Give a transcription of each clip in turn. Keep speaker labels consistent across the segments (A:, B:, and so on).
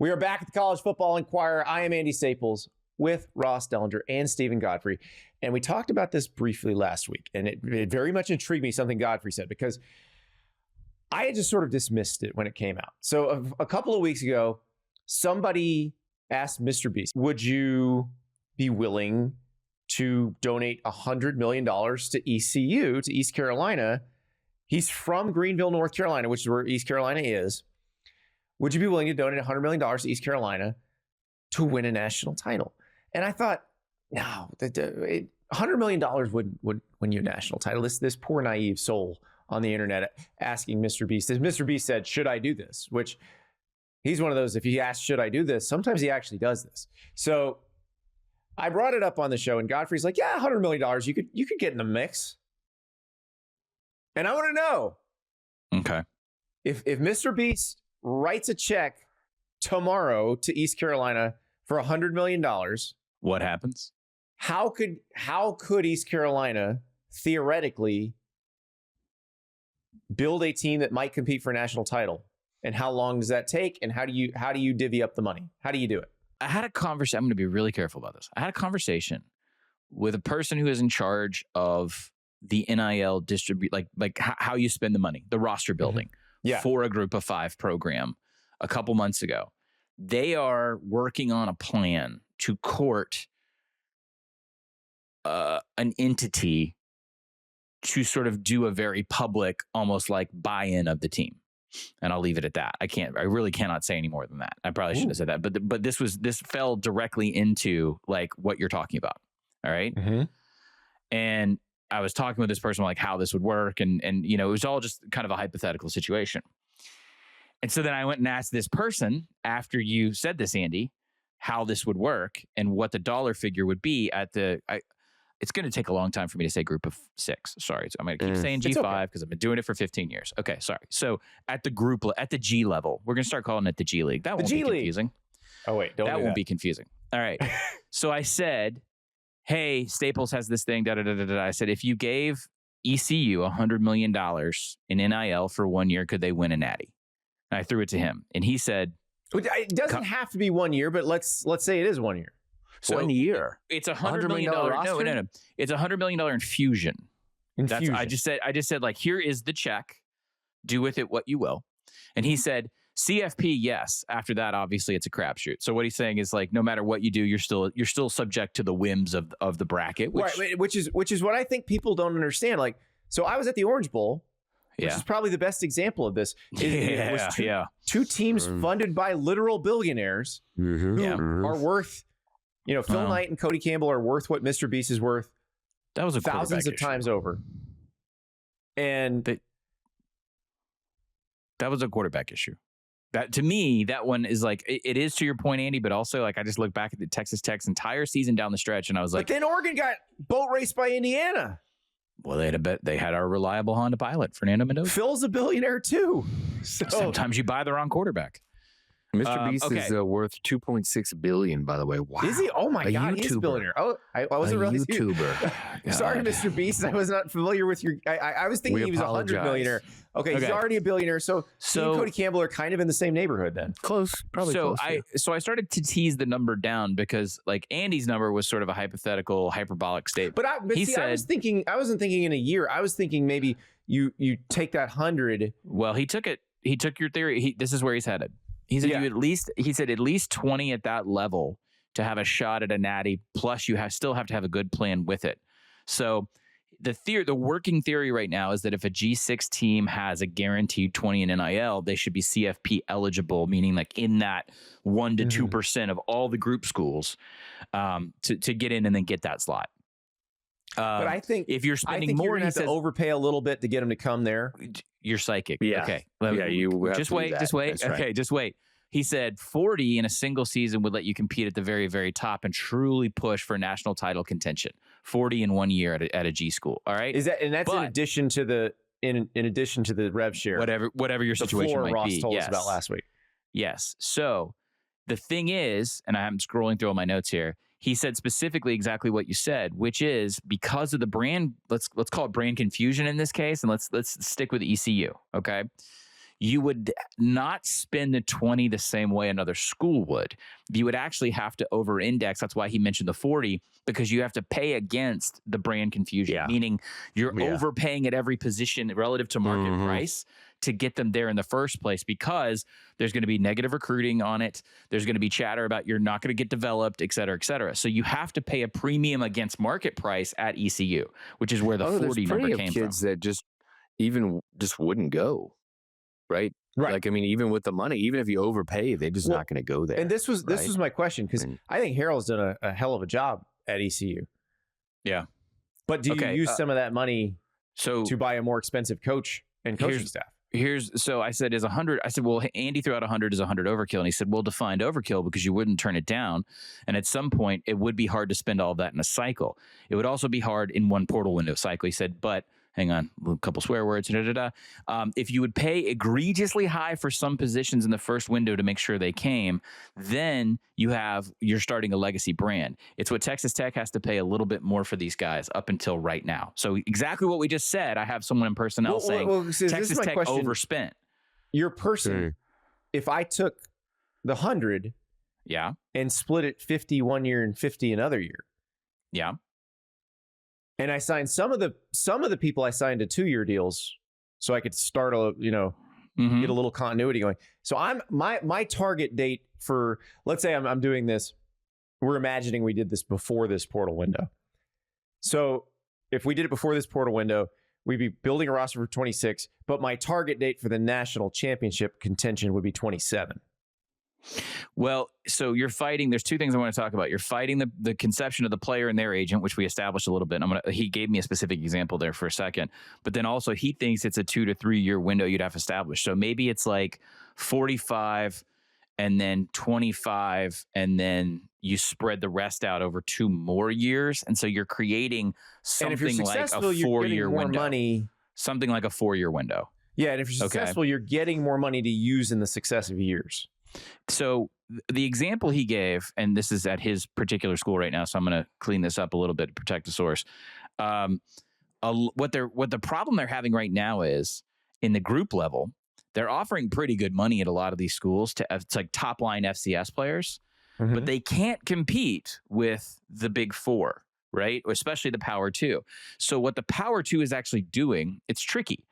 A: We are back at the College Football Inquirer. I am Andy Staples with Ross Dellenger and Steven Godfrey. And we talked about this briefly last week, and it very much intrigued me, something Godfrey said, because I had just sort of dismissed it when it came out. So a couple of weeks ago, somebody asked MrBeast, would you be willing to donate $100 million to ECU, to East Carolina? He's from Greenville, North Carolina, which is where East Carolina is. Would you be willing to donate $100 million to East Carolina to win a national title? And I thought, no, $100 million would win you a national title. This poor naive soul on the internet asking MrBeast, as MrBeast said, should I do this? Which he's one of those, if he asks, should I do this? Sometimes he actually does this. So I brought it up on the show, and Godfrey's like, yeah, $100 million, you could get in the mix. And I want to know,
B: okay,
A: if MrBeast writes a check tomorrow to East Carolina for $100 million,
B: what happens?
A: How could East Carolina theoretically build a team that might compete for a national title? And how long does that take? And how do you divvy up the money? How do you do it?
B: I had a conversation. I'm going to be really careful about this. I had a conversation with a person who is in charge of the NIL distribute, like how you spend the money, the roster building for a Group of 5 program a couple months ago. They are working on a plan to court an entity to sort of do a very public, almost like buy-in of the team. And I'll leave it at that. I really cannot say any more than that. I probably shouldn't have said that, but this fell directly into like what you're talking about. All right. Mm-hmm. And I was talking with this person like how this would work, and it was all just kind of a hypothetical situation. And so then I went and asked this person after you said this, Andy, how this would work and what the dollar figure would be at it's going to take a long time for me to say Group of 6. Sorry. So I'm going to keep saying G5 because I've been doing it for 15 years. Okay, sorry. So at the G level, we're going to start calling it the G League. That won't be confusing.
A: Oh, wait.
B: That won't be confusing. All right. So I said, hey, Staples has this thing, da-da-da-da-da. I said, if you gave ECU $100 million in NIL for 1 year, could they win a natty? And I threw it to him. And he said...
A: It doesn't have to be 1 year, but let's say it is 1 year.
B: So
C: 1 year.
B: It's $100 million. No. It's $100 million infusion. I just said, like, here is the check. Do with it what you will. And he said, CFP, yes. After that, obviously, it's a crapshoot. So what he's saying is like, no matter what you do, you're still subject to the whims of the bracket.
A: Which is what I think people don't understand. Like, so I was at the Orange Bowl, which is probably the best example of this. It was two teams funded by literal billionaires who are worth, Phil Knight and Cody Campbell are worth what MrBeast is worth.
B: That was a
A: thousands of times over. And
B: that was a quarterback issue. That, to me, that one is like, it is to your point, Andy, but also like I just look back at the Texas Tech's entire season down the stretch and I was like,
A: but then Oregon got boat raced by Indiana.
B: Well, they had our reliable Honda pilot, Fernando Mendoza.
A: Phil's a billionaire too. So
B: sometimes you buy the wrong quarterback.
C: MrBeast is worth $2.6 billion, by the way. Wow.
A: Is he? Oh my God,
C: YouTuber.
A: he's a billionaire. Oh, I wasn't really
C: YouTuber.
A: Sorry, MrBeast. I was not familiar with your. I was thinking he was $100 millionaire. Okay, he's already a billionaire. So he and Cody Campbell are kind of in the same neighborhood then.
C: Close, probably.
B: So
C: close,
B: so I started to tease the number down because like Andy's number was sort of a hypothetical, hyperbolic statement.
A: But I wasn't thinking in a year. I was thinking maybe you take that 100.
B: Well, he took it. He took your theory. This is where he's headed. He said at least 20 at that level to have a shot at a natty. Plus, you still have to have a good plan with it. So the working theory right now is that if a G6 team has a guaranteed 20 in NIL, they should be CFP eligible, meaning like in that 1 to 2% of all the group schools to get in and then get that slot.
A: But I think
B: if you're spending more,
A: you're going to have to overpay a little bit to get them to come there.
B: You're psychic.
C: Yeah.
B: Okay.
C: You
B: just wait. Just wait.
C: That's
B: okay.
C: Right.
B: Just wait. He said 40 in a single season would let you compete at the very, very top and truly push for national title contention. 40 in 1 year at a G school. All right.
A: That's in addition to the in addition to the rev share.
B: Whatever your situation might
A: Ross
B: be.
A: told us about last week.
B: Yes. So the thing is, and I'm scrolling through all my notes here. He said specifically exactly what you said, which is because of the brand, let's call it brand confusion in this case, and let's stick with ECU, okay? you would not spend the 20 the same way another school would. You would actually have to over index. That's why he mentioned the 40, because you have to pay against the brand confusion, meaning you're overpaying at every position relative to market price to get them there in the first place, because there's going to be negative recruiting on it. There's going to be chatter about you're not going to get developed, et cetera, et cetera. So you have to pay a premium against market price at ECU, which is where the 40 number came from.
C: Kids that just wouldn't go, right?
A: Right.
C: Like, I mean, even with the money, even if you overpay, they're just not going to go there.
A: And this was my question, because I think Harold's done a hell of a job at ECU.
B: Yeah.
A: But do you use some of that money to buy a more expensive coach and coaching staff?
B: So I said, well, Andy threw out 100 as 100 overkill. And he said, well, defined overkill, because you wouldn't turn it down. And at some point, it would be hard to spend all of that in a cycle. It would also be hard in one portal window cycle. He said, but hang on, a couple swear words. If you would pay egregiously high for some positions in the first window to make sure they came, then you're starting a legacy brand. It's what Texas Tech has to pay a little bit more for these guys up until right now. So exactly what we just said. I have someone in personnel saying Texas Tech overspent.
A: Your person, if I took the 100, and split it 50 one year and 50 another year, and I signed some of the people I signed to 2-year deals, so I could start get a little continuity going. So my target date for, let's say I'm doing this. We're imagining we did this before this portal window. So if we did it before this portal window, we'd be building a roster for 26. But my target date for the national championship contention would be 27.
B: Well, so you're fighting. There's two things I want to talk about. You're fighting the conception of the player and their agent, which we established a little bit. He gave me a specific example there for a second, but then also he thinks it's a 2 to 3 year window you'd have established. So maybe it's like 45 and then 25, and then you spread the rest out over 2 more years. And so you're creating something like a 4-year window. Money. Something like a 4-year window.
A: Yeah, and if you're successful, you're getting more money to use in the successive years.
B: So the example he gave, and this is at his particular school right now, so I'm going to clean this up a little bit to protect the source. What the problem they're having right now is in the group level, they're offering pretty good money at a lot of these schools it's like top line FCS players, but they can't compete with the Big Four, right? Especially the Power 2. So what the Power 2 is actually doing, it's tricky.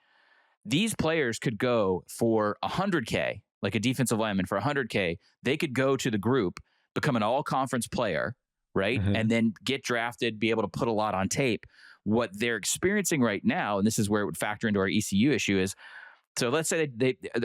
B: These players could go for $100K. Like a defensive lineman for $100K, they could go to the group, become an all-conference player, right? And then get drafted, be able to put a lot on tape. What they're experiencing right now, and this is where it would factor into our ECU issue, is, so let's say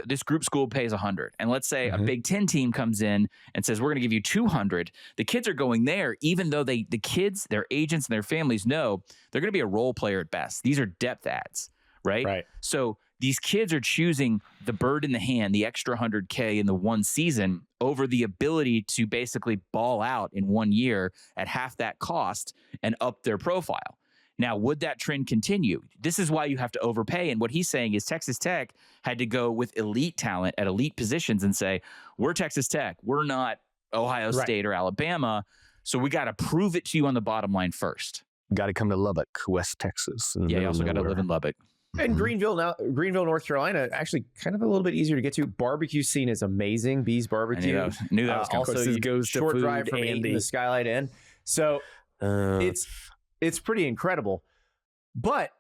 B: this group school pays 100, and let's say a Big Ten team comes in and says, we're going to give you 200. The kids are going there, even though the kids, their agents, and their families know they're going to be a role player at best. These are depth ads, right? So these kids are choosing the bird in the hand, the extra 100K in the one season, over the ability to basically ball out in 1 year at half that cost and up their profile. Now, would that trend continue? This is why you have to overpay. And what he's saying is Texas Tech had to go with elite talent at elite positions and say, we're Texas Tech. We're not Ohio State or Alabama. So we got to prove it to you on the bottom line first.
C: Got to come to Lubbock, West Texas.
B: Yeah, you also got to live in Lubbock.
A: And Greenville, North Carolina, actually kind of a little bit easier to get to. Barbecue scene is amazing. Bees Barbecue.
B: I knew that was coming.
A: Also, goes short drive from Andy in the Skylight Inn. So it's pretty incredible. But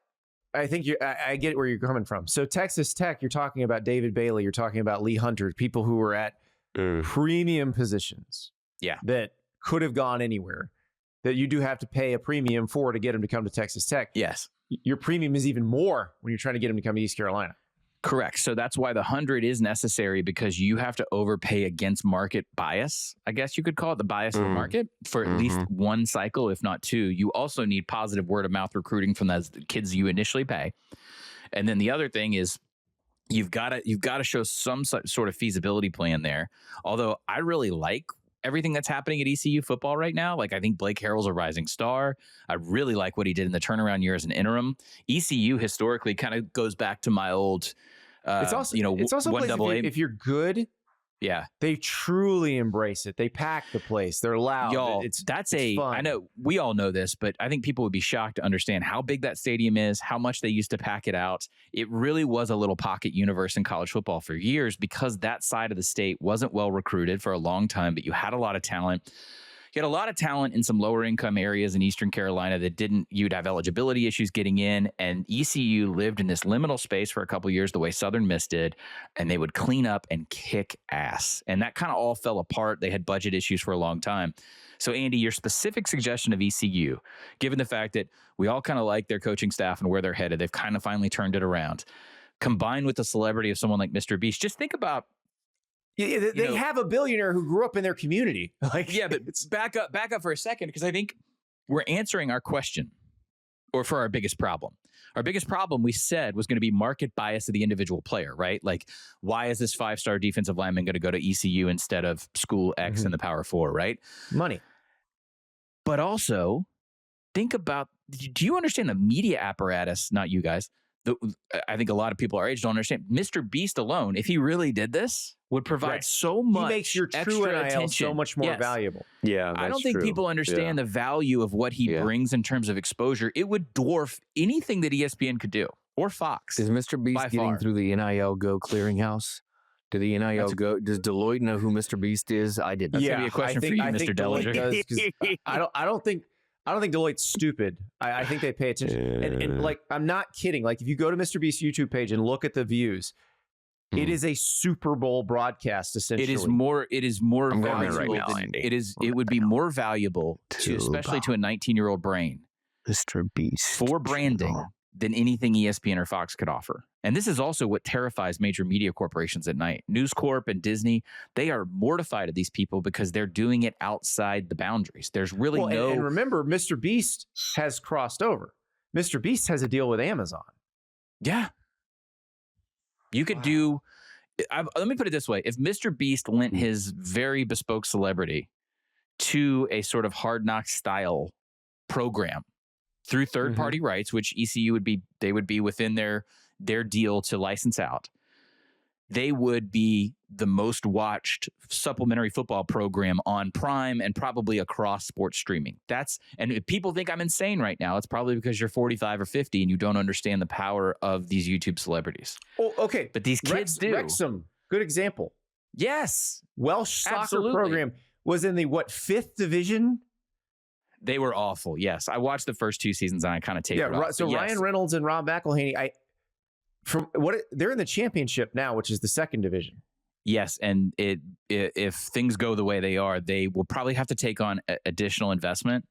A: I think I get where you're coming from. So Texas Tech, you're talking about David Bailey. You're talking about Lee Hunter, people who were at premium positions.
B: Yeah,
A: that could have gone anywhere. That you do have to pay a premium for to get them to come to Texas Tech.
B: Yes.
A: Your premium is even more when you're trying to get them to come to East Carolina.
B: Correct. So that's why the 100 is necessary, because you have to overpay against market bias, I guess you could call it, the bias of the market, for at least one cycle, if not 2. You also need positive word of mouth recruiting from those kids you initially pay. And then the other thing is you've got to show some sort of feasibility plan there. Although I really like everything that's happening at ECU football right now. Like, I think Blake Harrell's a rising star. I really like what he did in the turnaround year as an interim. ECU historically kind of goes back to my old,
A: it's also a place if you're good
B: Yeah.
A: They truly embrace it. They pack the place. They're loud.
B: Y'all,
A: it's
B: fun. I know we all know this, but I think people would be shocked to understand how big that stadium is, how much they used to pack it out. It really was a little pocket universe in college football for years because that side of the state wasn't well recruited for a long time, but you had a lot of talent. You had a lot of talent in some lower income areas in Eastern Carolina that you'd have eligibility issues getting in, and ECU lived in this liminal space for a couple of years the way Southern Miss did, and they would clean up and kick ass. And that kind of all fell apart. They had budget issues for a long time. So Andy, your specific suggestion of ECU, given the fact that we all kind of like their coaching staff and where they're headed, they've kind of finally turned it around, combined with the celebrity of someone like MrBeast, just think about,
A: they have a billionaire who grew up in their community.
B: Yeah, but back up for a second, because I think we're answering our question, or for our biggest problem. Our biggest problem, we said, was going to be market bias of the individual player, right? Like, why is this 5-star defensive lineman going to go to ECU instead of school X in the Power 4, right?
A: Money.
B: But also, think about, do you understand the media apparatus? Not you guys. I think a lot of people our age don't understand. MrBeast alone, if he really did this, would provide so much.
A: He makes your true NIL
B: attention.
A: so much more valuable.
C: Yeah,
B: I don't think people understand the value of what he brings in terms of exposure. It would dwarf anything that ESPN could do, or Fox.
C: Is MrBeast getting through the NIL Go clearinghouse? Do the NIL Go? Does Deloitte know who MrBeast is? I didn't.
B: That's gonna be a question for you, Mr. Dellenger.
A: I don't think Deloitte's stupid. I think they pay attention. And like, I'm not kidding. Like, if you go to MrBeast's YouTube page and look at the views, it is a Super Bowl broadcast, essentially.
B: It is more valuable right now, it would be more valuable especially to a 19-year-old brain,
C: MrBeast,
B: for branding than anything ESPN or Fox could offer. And this is also what terrifies major media corporations at night. News Corp and Disney, they are mortified of these people because they're doing it outside the boundaries. There's really
A: and remember, MrBeast has crossed over. MrBeast has a deal with Amazon.
B: Yeah. You could do, let me put it this way. If MrBeast lent his very bespoke celebrity to a sort of Hard Knocks style program through third-party rights, which ECU would be within their deal to license out, they would be the most watched supplementary football program on Prime and probably across sports streaming. And if people think I'm insane right now, it's probably because you're 45 or 50 and you don't understand the power of these YouTube celebrities.
A: Oh, okay.
B: But these kids do.
A: Wrexham, good example.
B: Yes.
A: Welsh soccer program was in the 5th division?
B: They were awful. Yes. I watched the first 2 seasons and I kind of tapered off.
A: So Ryan Reynolds and Rob McElhaney, they're in the championship now, which is the 2nd division.
B: Yes, and if things go the way they are, they will probably have to take on additional investment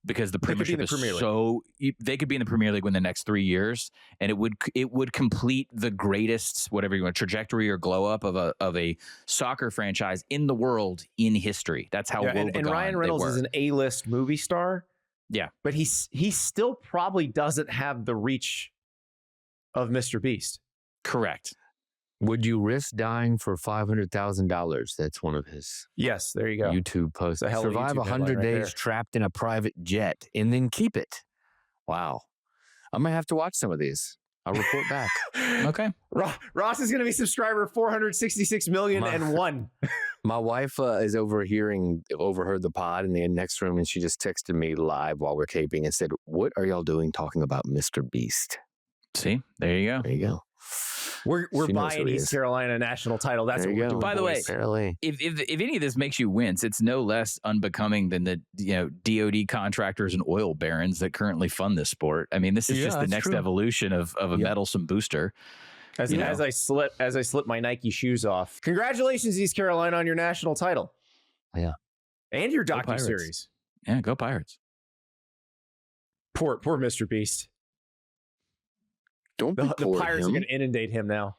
B: because the Premiership is so. They could be in the Premier League in the next 3 years, and it would complete the greatest whatever you want trajectory or glow up of a soccer franchise in the world in history. That's how.
A: And Ryan Reynolds is an A-list movie star.
B: Yeah,
A: but he still probably doesn't have the reach of MrBeast.
B: Correct.
C: Would you risk dying for $500,000? That's one of his.
A: Yes, there you go.
C: YouTube posts. Survive 100 days trapped in a private jet and then keep it. Wow. I'm going to have to watch some of these. I'll report back.
B: Okay.
A: Ross is going to be subscriber 466,000,001.
C: My wife is overheard the pod in the next room, and she just texted me live while we're taping and said, "What are y'all doing talking about MrBeast?"
B: See, there you go.
C: There you go.
A: We're buying East Carolina national title. That's what we're doing.
B: By the way, if any of this makes you wince, it's no less unbecoming than the DoD contractors and oil barons that currently fund this sport. I mean, this is just the next evolution of a meddlesome booster.
A: As I slip my Nike shoes off. Congratulations, East Carolina, on your national title.
C: Yeah,
A: and your docuseries.
B: Yeah, go Pirates.
A: Poor MrBeast.
C: Don't be
A: the Pirates are going to inundate him now.